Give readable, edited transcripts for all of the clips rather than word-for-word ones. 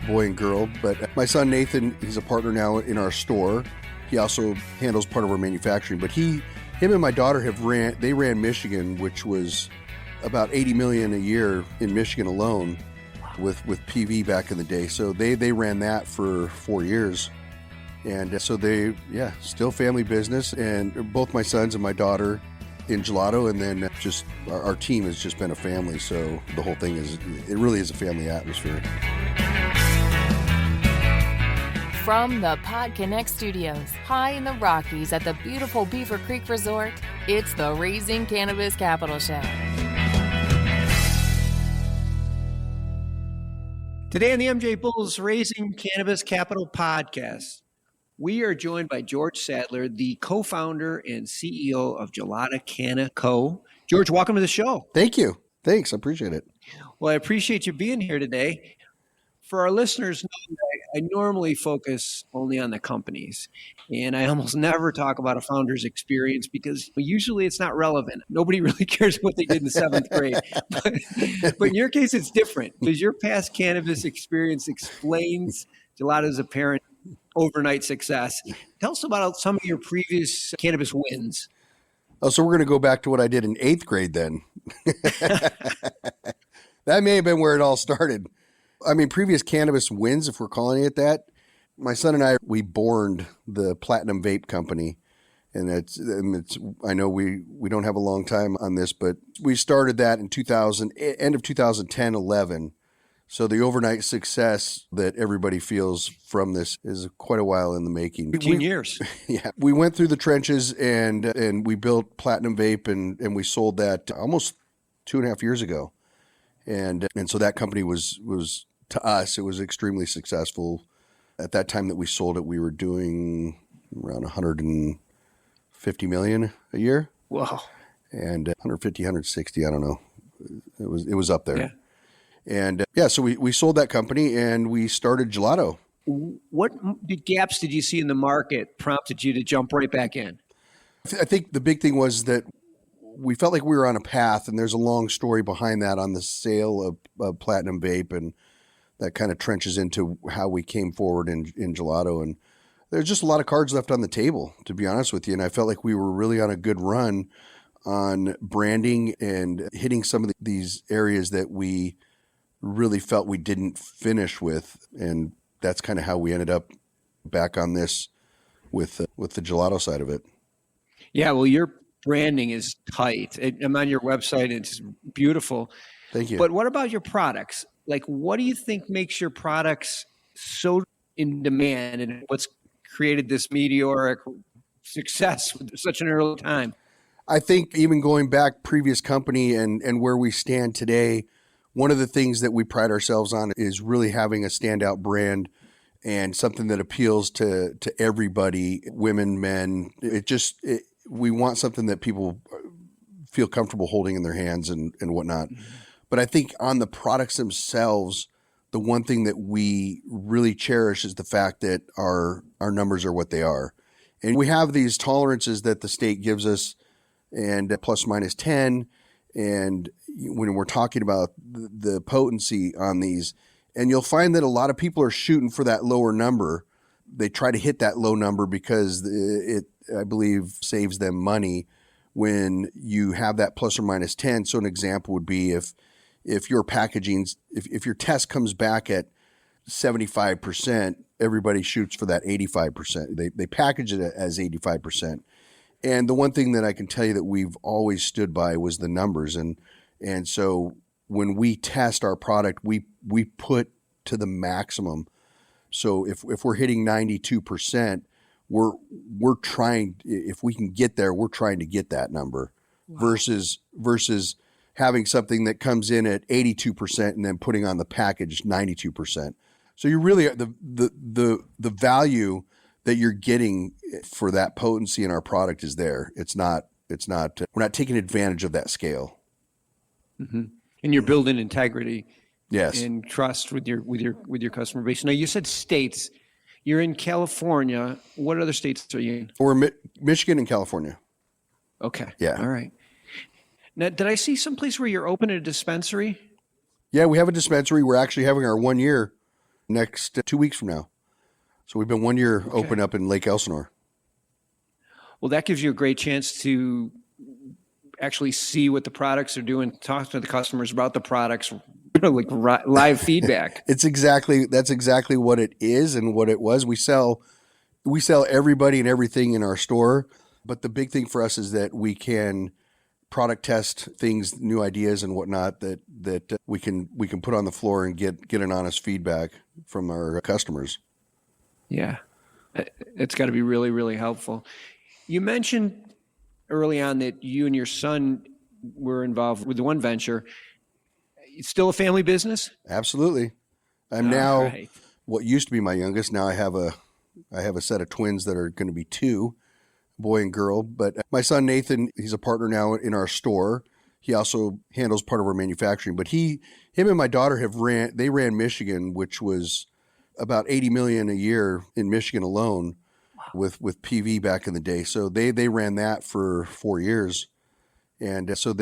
boy and girl. But my son Nathan, he's a partner now in our store. He also handles part of our manufacturing. But him and my daughter ran Michigan, which was about $80 million a year in Michigan alone with PV back in the day. So they ran that for 4 years. And so still family business, and both my sons and my daughter in gelato, and then just our team has just been a family. So the whole thing it really is a family atmosphere. From the PodConx studios, high in the Rockies at the beautiful Beaver Creek Resort, it's the Raising Cannabis Capital Show. Today on the MJ Bulls Raising Cannabis Capital podcast, we are joined by George Sadler, the co-founder and CEO of Gelato Canna Co. George, welcome to the show. Thank you. Thanks. I appreciate it. Well, I appreciate you being here today. For our listeners, I normally focus only on the companies, and I almost never talk about a founder's experience because usually it's not relevant. Nobody really cares what they did in the seventh grade. But in your case, it's different because your past cannabis experience explains Gelato's apparent overnight success. Tell us about some of your previous cannabis wins. Oh, so we're going to go back to what I did in 8th grade then. That may have been where it all started. I mean, previous cannabis wins, if we're calling it that. My son and I, we borned the Platinum Vape Company. And it's I know we don't have a long time on this, but we started that in end of 2010, 11. So the overnight success that everybody feels from this is quite a while in the making. 15 years. Yeah. We went through the trenches and we built Platinum Vape and we sold that almost 2.5 years ago. And so that company was to us, it was extremely successful. At that time that we sold it, we were doing around 150 million a year. Wow. And 150, 160, I don't know. It was up there. Yeah. And so we sold that company and we started Gelato. What gaps did you see in the market prompted you to jump right back in? I think the big thing was that we felt like we were on a path, and there's a long story behind that on the sale of Platinum Vape, and that kind of trenches into how we came forward in Gelato. And there's just a lot of cards left on the table, to be honest with you. And I felt like we were really on a good run on branding and hitting some of these areas that we really felt we didn't finish with. And that's kind of how we ended up back on this with the gelato side of it. Yeah, well, your branding is tight. I'm on your website. It's beautiful. Thank you. But what about your products? Like, what do you think makes your products so in demand, and what's created this meteoric success with such an early time? I think even going back previous company and where we stand today, one of the things that we pride ourselves on is really having a standout brand and something that appeals to everybody, women, men. We want something that people feel comfortable holding in their hands and whatnot. Mm-hmm. But I think on the products themselves, the one thing that we really cherish is the fact that our numbers are what they are. And we have these tolerances that the state gives us, and plus minus 10. And when we're talking about the potency on these, and you'll find that a lot of people are shooting for that lower number. They try to hit that low number because it, I believe, saves them money when you have that plus or minus 10. So an example would be if your packaging, if your test comes back at 75%, everybody shoots for that 85%. They package it as 85%. And the one thing that I can tell you that we've always stood by was the numbers. And so when we test our product, we put to the maximum. So if we're hitting 92%, we're trying, if we can get there, we're trying to get that number. Wow. versus having something that comes in at 82% and then putting on the package 92%. So you really, the value that you're getting for that potency in our product is there. It's not, we're not taking advantage of that scale. Mm-hmm. And you're building integrity. Yes. And trust with your customer base. Now you said states, you're in California. What other states are you in? We're Michigan and California. Okay. Yeah. All right. Now, did I see someplace where you're opening a dispensary? Yeah, we have a dispensary. We're actually having our 1 year next 2 weeks from now. So we've been 1 year open up in Lake Elsinore. Well, that gives you a great chance to actually see what the products are doing, talk to the customers about the products, like live feedback. That's exactly what it is and what it was. We sell everybody and everything in our store, but the big thing for us is that we can product test things, new ideas and whatnot that we can put on the floor and get an honest feedback from our customers. Yeah, it's got to be really, really helpful. You mentioned early on that you and your son were involved with the one venture. It's still a family business? Absolutely. I'm now what used to be my youngest. Now I have a set of twins that are going to be 2, boy and girl. But my son Nathan, he's a partner now in our store. He also handles part of our manufacturing. But him and my daughter ran Michigan, which was about $80 million a year in Michigan alone. With PV back in the day. So they ran that for 4 years. And so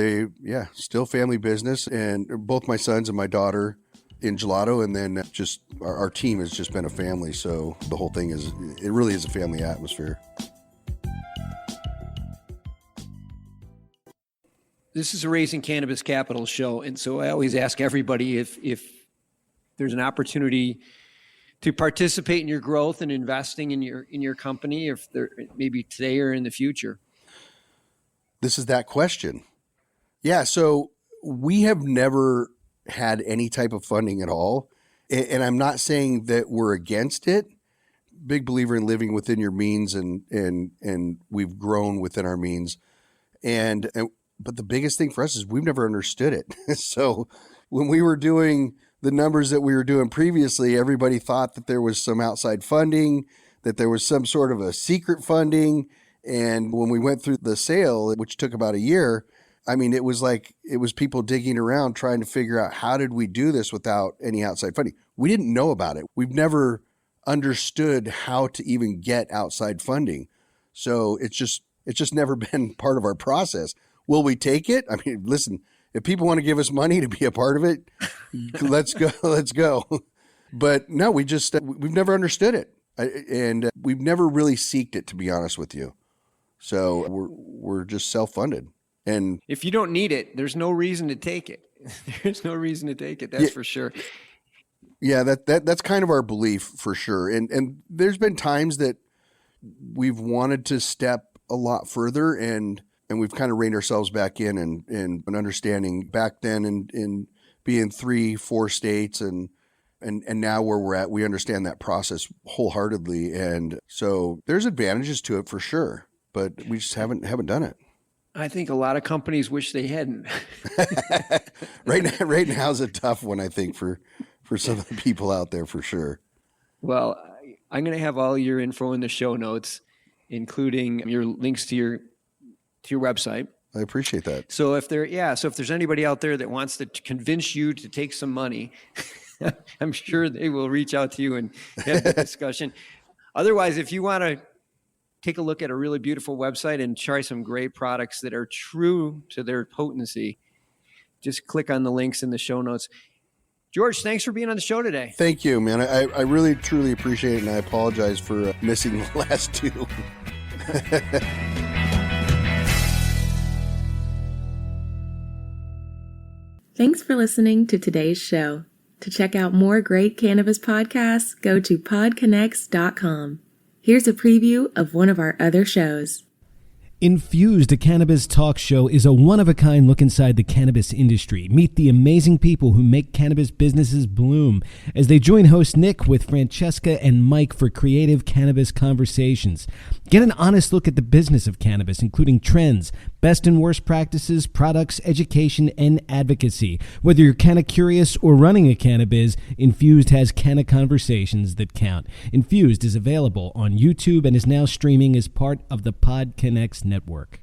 still family business. And both my sons and my daughter in Gelato. And then just our team has just been a family. So the whole thing it really is a family atmosphere. This is a Raising Cannabis Capital show. And so I always ask everybody if there's an opportunity to participate in your growth and investing in your company, if there maybe today or in the future. This is that question. Yeah. So we have never had any type of funding at all. And I'm not saying that we're against it. Big believer in living within your means and we've grown within our means. But the biggest thing for us is we've never understood it. So when we were doing the numbers that we were doing previously, everybody thought that there was some outside funding, that there was some sort of a secret funding. And when we went through the sale, which took about a year, I mean, it was people digging around trying to figure out how did we do this without any outside funding. We didn't know about it. We've never understood how to even get outside funding. So it's just never been part of our process. Will we take it? I mean, listen, if people want to give us money to be a part of it, let's go. But no, we've never understood it. And we've never really seeked it, to be honest with you. So we're just self-funded. And if you don't need it, there's no reason to take it. There's no reason to take it. That's for sure. Yeah, that's kind of our belief for sure. And there's been times that we've wanted to step a lot further and we've kind of reined ourselves back in and understanding back then in being 3-4 states and now where we're at, we understand that process wholeheartedly. And so there's advantages to it for sure, but we just haven't done it. I think a lot of companies wish they hadn't. Right now is a tough one, I think, for some of the people out there for sure. Well, I'm going to have all your info in the show notes, including your links to your website. I appreciate that. So if there's anybody out there that wants to convince you to take some money, I'm sure they will reach out to you and have a discussion. Otherwise, if you want to take a look at a really beautiful website and try some great products that are true to their potency, just click on the links in the show notes. George, thanks for being on the show today. Thank you, man. I really, truly appreciate it, and I apologize for missing the last 2. Thanks for listening to today's show. To check out more great cannabis podcasts, go to PodConx.com. Here's a preview of one of our other shows. Infused, a cannabis talk show, is a one-of-a-kind look inside the cannabis industry. Meet the amazing people who make cannabis businesses bloom as they join host Nick with Francesca and Mike for creative cannabis conversations. Get an honest look at the business of cannabis, including trends, best and worst practices, products, education, and advocacy. Whether you're canna curious or running a cannabis, Infused has canna conversations that count. Infused is available on YouTube and is now streaming as part of the PodConx network.